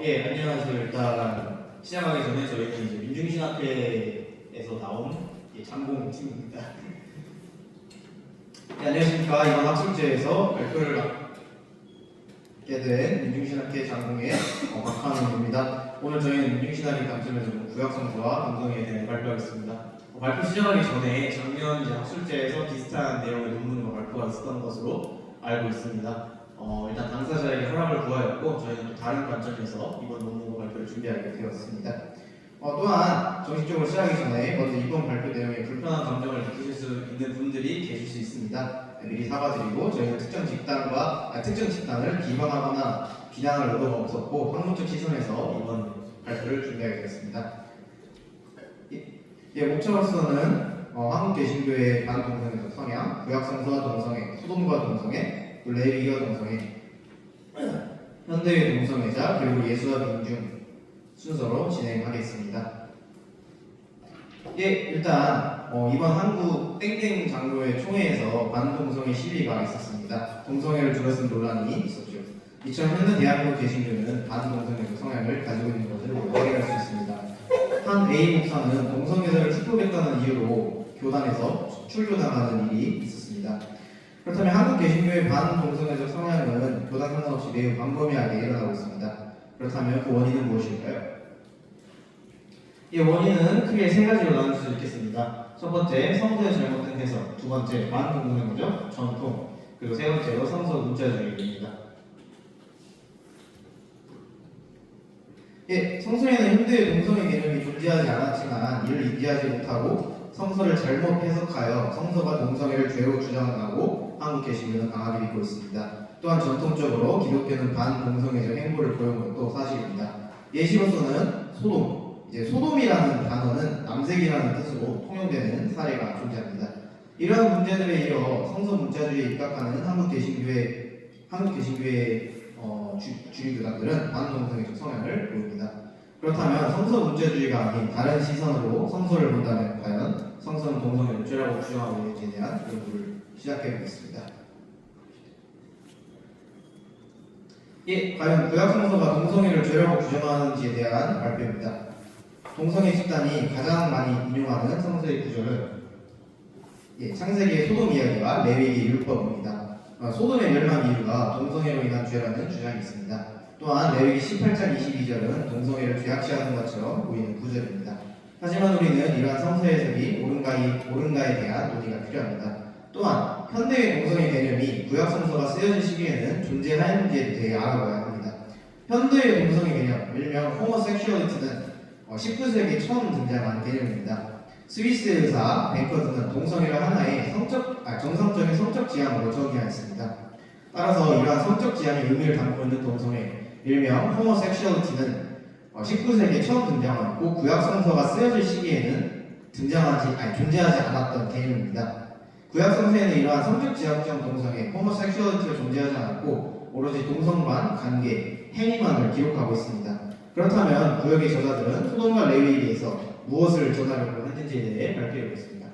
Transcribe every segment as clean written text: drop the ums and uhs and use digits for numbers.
안녕하세요. 일단 시작하기 전에 저희는 이제 민중신학회에서 나온 장공 팀입니다. 안녕하십니까. 이번 학술제에서 발표를 맡게 된 민중신학회 장공의 박한웅입니다. 오늘 저희는 민중신학회 강점에서 구약성서와 동성애에 대해 발표하겠습니다. 발표 시작하기 전에 작년 이제 학술제에서 비슷한 내용의 논문과 발표가 있었던 것으로 알고 있습니다. 일단 당사자에게 허락을 구하였고 저희는 또 다른 관점에서 이번 논문과 발표를 준비하게 되었습니다. 또한 정식적으로 시작하기 전에 먼저 이번 발표 내용에 불편한 감정을 느끼실 수 있는 분들이 계실 수 있습니다. 미리 사과드리고 저희는 특정 집단을 비방하거나 비난할 의도가 없었고 학문적 시선에서 이번 발표를 준비하게 되었습니다. 목차로서는 한국개신교의 반동성애적 성향, 구약성서와 동성애, 소돔과 동성애, 레위기와 동성애, 현대의 동성애자, 그리고 예수와 민중 순서로 진행하겠습니다. 일단 이번 한국 땡땡 장로회 총회에서 반동성애 시위가 있었습니다. 동성애를 둘러싼 논란이 있었죠. 이처럼 현대 대한민국 개신교는 반동성애적 성향을 가지고 있는 것을 확인할 수 있습니다. 한 A 목사는 동성애자를 축복했다는 이유로 교단에서 출교당하는 일이 있었습니다. 그렇다면 한국 개신교의 반동성애적 성향은 교단 상관없이 매우 광범위하게 일어나고 있습니다. 그렇다면 그 원인은 무엇일까요? 이 원인은 크게 세 가지로 나눌 수 있겠습니다. 첫 번째, 성서의 잘못된 해석, 두 번째, 반동성애적 전통, 그리고 세 번째로 성서 문자주의입니다. 성서에는 현대의 동성애 개념이 존재하지 않았지만 이를 인지하지 못하고 성서를 잘못 해석하여 성서가 동성애를 죄로 주장하고 한국 개신교는 강하게 믿고 있습니다. 또한 전통적으로 기독교는 반동성애적 행보를 보여온 것도 사실입니다. 예시로서는 소돔이라는 단어는 남색이라는 뜻으로 통용되는 사례가 존재합니다. 이러한 문제들에 이어 성서 문자주의에 입각하는 한국 개신교의 주의교단들은 반동성애적 성향을 보입니다. 그렇다면 성서 문자주의가 아닌 다른 시선으로 성서를 본다면 과연 성서는 동성애를 죄라고 주장하고 있는지에 대한 연구를 시작해 보겠습니다. 과연 구약성서가 동성애를 죄라고 주장하는지에 대한 발표입니다. 동성애 집단이 가장 많이 인용하는 성서의 구절은 창세기의 소돔 이야기와 레위기 율법입니다. 소돔의 멸망 이유가 동성애로 인한 죄라는 주장이 있습니다. 또한 레위기 18장 22절은 동성애를 죄악시하는 것처럼 보이는 구절입니다. 하지만 우리는 이러한 성서 해석이 옳은가에 대한 논의가 필요합니다. 또한 현대의 동성애 개념이 구약 성서가 쓰여진 시기에는 존재하였는지에 대해 알아봐야 합니다. 현대의 동성애 개념, 일명 호모섹슈얼리티는 19세기 처음 등장한 개념입니다. 스위스 의사 뱅커드는 동성애를 하나의 정상적인 성적 지향으로 정의하였습니다. 따라서 이러한 성적 지향의 의미를 담고 있는 동성애, 일명 호모섹슈얼리티는 19세기에 처음 등장하고 구약 성서가 쓰여질 시기에는 존재하지 않았던 개념입니다. 구약 성서에는 이러한 성적 지향적 동성애, 호모섹슈얼리티가 존재하지 않았고 오로지 동성관, 관계, 행위만을 기록하고 있습니다. 그렇다면 구약의 저자들은 소돔과 레위기에서 무엇을 전하려고 했는지에 대해 발표해보겠습니다.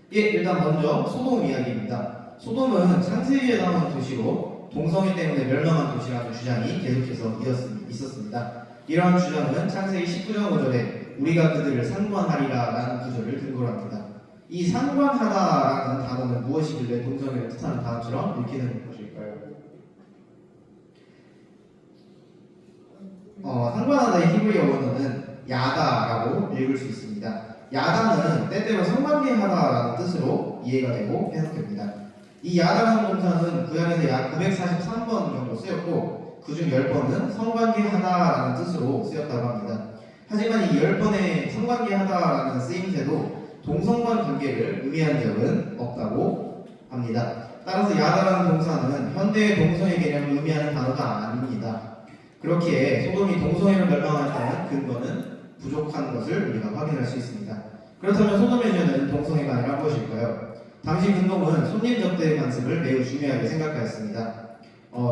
일단 먼저 소돔 이야기입니다. 소돔은 창세기에 나오는 도시로 동성애 때문에 멸망한 도시라는 주장이 계속해서 있었습니다. 이러한 주장은 창세기 19장 5절에 우리가 그들을 상관하리라 라는 구절을 근거로 합니다. 이 상관하다라는 단어는 무엇이길래 동성애를 뜻하는 단어처럼 읽히는 것일까요? 상관하다의 히브리어 원어는 야다라고 읽을 수 있습니다. 야다는 때때로 성관계하다라는 뜻으로 이해가 되고 해석됩니다. 이 야다라는 동사는 구약에서 약 943번 정도 쓰였고 그중 10번은 성관계하다라는 뜻으로 쓰였다고 합니다. 하지만 이 10번의 성관계하다라는 쓰임새도 동성관 관계를 의미한 적은 없다고 합니다. 따라서 야다라는 동사는 현대의 동성애 개념을 의미하는 단어가 아닙니다. 그렇기에 소돔이 동성애를 멸망했다는 근거는 부족한 것을 우리가 확인할 수 있습니다. 그렇다면 소돔의 죄는 동성애가 아니라 무엇일까요? 당시 근동은 손님 접대 관습을 매우 중요하게 생각하였습니다.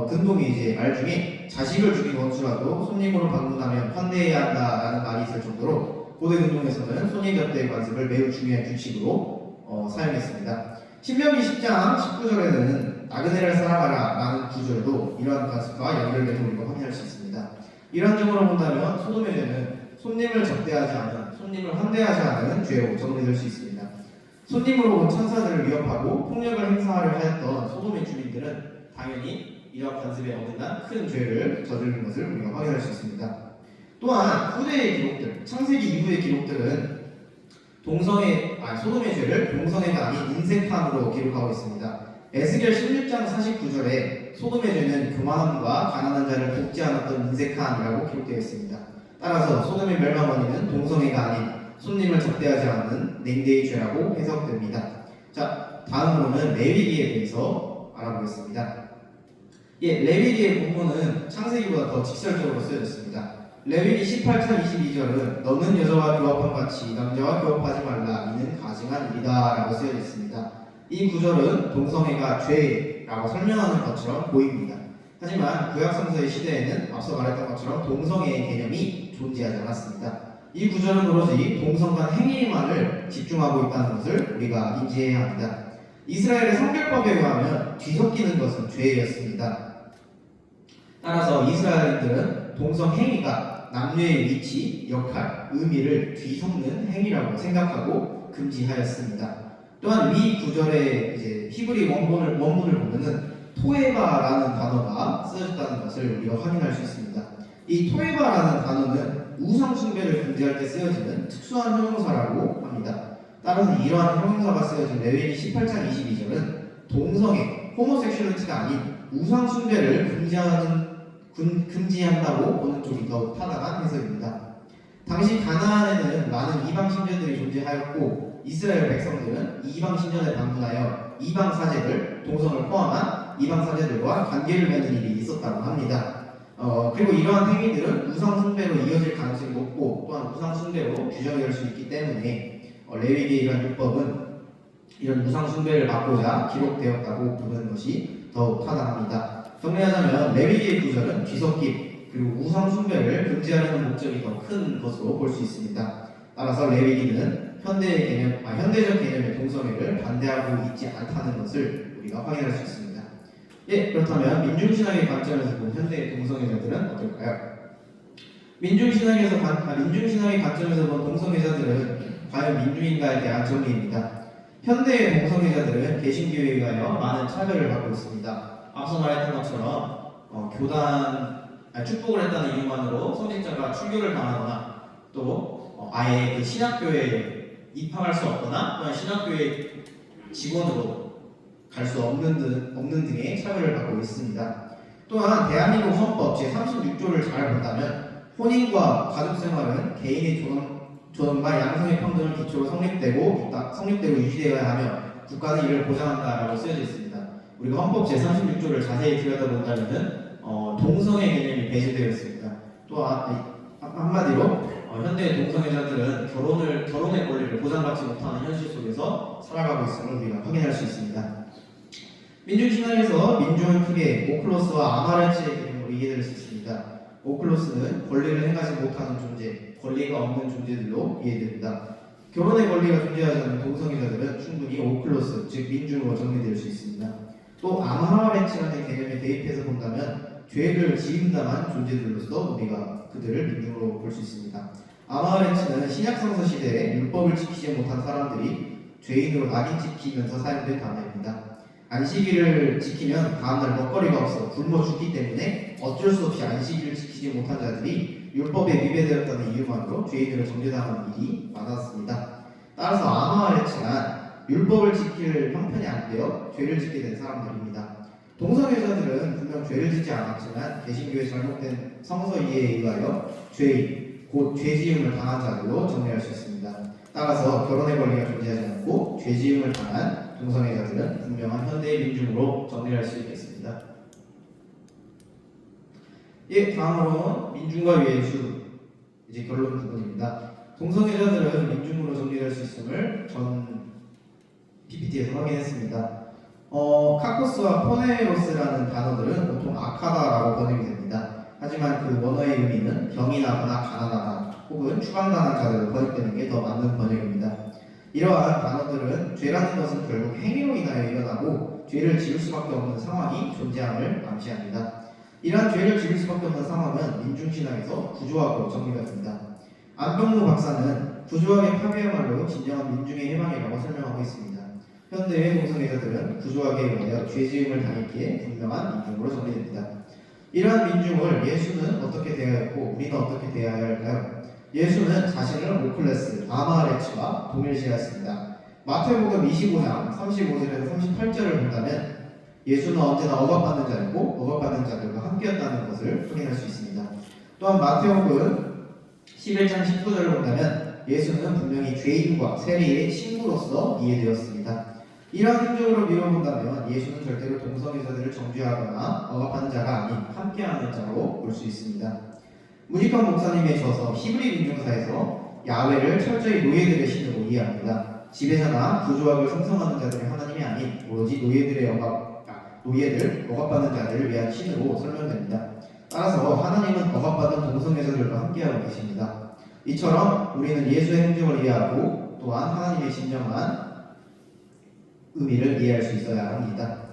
근동이 말 중에 자식을 죽인 원수라도 손님으로 방문하면 환대해야 한다라는 말이 있을 정도로 고대 근동에서는 손님 접대 관습을 매우 중요한 규칙으로 사용했습니다. 신명기 10장 19절에는 나그네를 살아가라 라는 구절도 이러한 관습과 연결돼서 우리가 확인할 수 있습니다. 이런 점으로 본다면 소돔의 죄는 손님을 접대하지 않은, 손님을 환대하지 않은 죄로 정리될 수 있습니다. 손님으로 온 천사들을 위협하고 폭력을 행사하려 하였던 소돔의 주민들은 당연히 이러한 관습에 어긋난 큰 죄를 저지른 것을 우리가 확인할 수 있습니다. 또한 후대의 기록들, 창세기 이후의 기록들은 소돔의 죄를 동성애가 아닌 인색함으로 기록하고 있습니다. 에스겔 16장 49절에 소돔의 죄는 교만함과 가난한 자를 돕지 않았던 인색함이라고 기록되어 있습니다. 따라서 소돔의 멸망 원인은 동성애가 아닌 손님을 접대하지 않는 냉대의 죄라고 해석됩니다. 자, 다음으로는 레위기에 대해서 알아보겠습니다. 레위기의 본문은 창세기보다 더 직설적으로 쓰여졌습니다. 레위기 18장 22절은 너는 여자와 교합한 같이 남자와 교합하지 말라 이는 가증한 일이다 라고 쓰여져 있습니다. 이 구절은 동성애가 죄라고 설명하는 것처럼 보입니다. 하지만 구약성서의 시대에는 앞서 말했던 것처럼 동성애의 개념이 존재하지 않았습니다. 이 구절은 오로지 동성 간 행위만을 집중하고 있다는 것을 우리가 인지해야 합니다. 이스라엘의 성결법에 의하면 뒤섞이는 것은 죄였습니다. 따라서 이스라엘인들은 동성 행위가 남녀의 위치, 역할, 의미를 뒤섞는 행위라고 생각하고 금지하였습니다. 또한 위 구절의 히브리 원문을 보면은 토에바라는 단어가 쓰여졌다는 것을 우리가 확인할 수 있습니다. 이 토에바라는 단어는 우상 숭배를 금지할 때 쓰여지는 특수한 형용사라고 합니다. 따라서 이러한 형용사가 쓰여진 레위기 18장 22절은 동성애, 호모섹슈얼리티가 아닌 우상 숭배를 금지한다고 보는 쪽이 더 타당한 해석입니다. 당시 가나안에는 많은 이방 신전들이 존재하였고 이스라엘 백성들은 이방 신전에 방문하여 이방 사제들, 동성을 포함한 이방 사제들과 관계를 맺는 일이 있었다고 합니다. 그리고 이러한 행위들은 우상 숭배로 이어질 가능성이 높고 또한 우상 숭배로 규정될 수 있기 때문에 레위기의 이러한 율법은 이런 우상 숭배를 막고자 기록되었다고 보는 것이 더욱 타당합니다. 정리하자면 레위기의 구절은 뒤섞임 그리고 우상 숭배를 금지하려는 목적이 더 큰 것으로 볼 수 있습니다. 따라서 레위기는 현대적 개념의 동성애를 반대하고 있지 않다는 것을 우리가 확인할 수 있습니다. 그렇다면 민중신학의 관점에서 본 현대의 동성애자들은 어떨까요? 민중신학의 관점에서 본 동성애자들은 과연 민중인가에 대한 정리입니다. 현대의 동성애자들은 개신교에 의하여 많은 차별을 받고 있습니다. 앞서 말했던 것처럼 축복을 했다는 이유만으로 성직자가 출교를 당하거나 또 아예 그 신학교에 입학할 수 없거나 또는 신학교의 직원으로 갈 수 없는 등의 차별을 받고 있습니다. 또한 대한민국 헌법 제36조를 잘 본다면 혼인과 가족생활은 개인의 존엄과 양성의 평등을 기초로 성립되고 유지되어야 하며 국가는 이를 보장한다라고 쓰여져 있습니다. 우리가 헌법 제36조를 자세히 들여다본다면 동성애 개념이 배제되어 있습니다. 또 한마디로 현대 동성애자들은 결혼의 권리를 보장받지 못하는 현실 속에서 살아가고 있음을 우리가 확인할 수 있습니다. 민중신학에서 민중을 크게 오클로스와 아마렌치의 개념으로 이해될 수 있습니다. 오클로스는 권리를 행하지 못하는 존재, 권리가 없는 존재들로 이해됩니다. 결혼의 권리가 존재하지 않는 동성애자들은 충분히 오클로스, 즉 민중으로 정리될 수 있습니다. 또 아마렌치라는 개념에 대입해서 본다면 죄를 지은다만 존재들로서 우리가 그들을 민중으로 볼 수 있습니다. 아마렌치는 신약성서 시대에 율법을 지키지 못한 사람들이 죄인으로 낙인 찍히면서 사용된 단어입니다. 안식일을 지키면 다음날 먹거리가 없어 굶어 죽기 때문에 어쩔 수 없이 안식일을 지키지 못한 자들이 율법에 위배되었다는 이유만으로 죄인으로 정죄당하는 일이 많았습니다. 따라서 아마렌치는 율법을 지킬 형편이 안 되어 죄를 짓게 된 사람들입니다. 동성애자들은 분명 죄를 짓지 않았지만 개신교의 잘못된 성서 이해에 의하여 죄인, 곧 죄지음을 당한 자들로 정리할 수 있습니다. 따라서 결혼의 권리가 존재하지 않고 죄지음을 당한 동성애자들은 분명한 현대의 민중으로 정리할 수 있겠습니다. 다음으로는 민중과 예수 이제 결론 부분입니다. 동성애자들은 민중으로 정리될 수 있음을 전 PPT에서 확인했습니다. 카코스와 포네로스라는 단어들은 보통 아카다라고 번역이 됩니다. 하지만 그 원어의 의미는 병이 나거나 가난하다 혹은 추방당한 자들로 번역되는 게 더 맞는 번역입니다. 이러한 단어들은 죄라는 것은 결국 행위로 인하여 일어나고 일어나고 죄를 지을 수밖에 없는 상황이 존재함을 암시합니다. 이러한 죄를 지을 수밖에 없는 상황은 민중신학에서 구조학으로 정리가 됩니다. 안병무 박사는 구조학의 파괴야말로 진정한 민중의 해방이라고 설명하고 있습니다. 현대의 동성애자들은 구조학에 의하여 죄지음을 당했기에 분명한 민중으로 정리됩니다. 이러한 민중을 예수는 어떻게 대하였고 우리는 어떻게 대해야 할까요? 예수는 자신을 모클레스, 아마레츠와 동일시하였습니다. 마태복음 25장 35절에서 38절을 본다면 예수는 언제나 억압받는 자이고 억압받는 자들과 함께였다는 것을 확인할 수 있습니다. 또한 마태복음 11장 19절을 본다면 예수는 분명히 죄인과 세리의 친구로서 이해되었습니다. 이러한 행적으로 미뤄본다면 예수는 절대로 동성애자들을 정죄하거나 억압하는 자가 아닌 함께하는 자로 볼 수 있습니다. 문익환 목사님의 저서 히브리 민중사에서 야훼를 철저히 노예들의 신으로 이해합니다. 지배자나 구조학을 생성하는 자들이 하나님이 아닌 오로지 노예들, 억압받는 자들을 위한 신으로 설명됩니다. 따라서 하나님은 억압받은 동성애자들과 함께하고 계십니다. 이처럼 우리는 예수의 행적을 이해하고 또한 하나님의 진정한 의미를 이해할 수 있어야 합니다.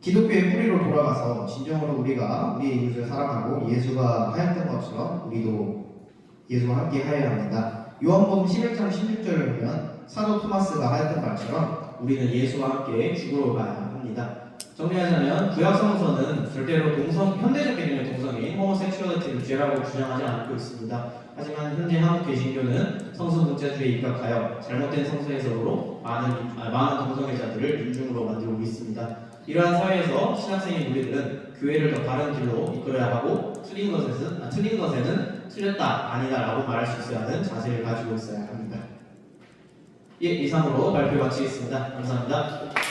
기독교의 뿌리로 돌아가서 진정으로 우리가 우리의 이웃을 사랑하고 예수가 하였던 것처럼 우리도 예수와 함께 하여야 합니다. 요한복음 11장 16절을 보면 사도 토마스가 하였던 말처럼 우리는 예수와 함께 죽으러 가야 합니다. 정리하자면 구약성서는 절대로 현대적 개념의 동성애인 호모섹슈얼리티를 죄라고 주장하지 않고 있습니다. 하지만 현재 한국 개신교는 성서 문자주의에 입각하여 잘못된 성서 해석으로 많은 동성애자들을 민중으로 만들고 있습니다. 이러한 사회에서 신학생인 우리들은 교회를 더 바른 길로 이끌어야 하고 틀린 것에는 틀렸다, 아니다라고 말할 수 있어야 하는 자세를 가지고 있어야 합니다. 예, 이상으로 발표 마치겠습니다. 감사합니다.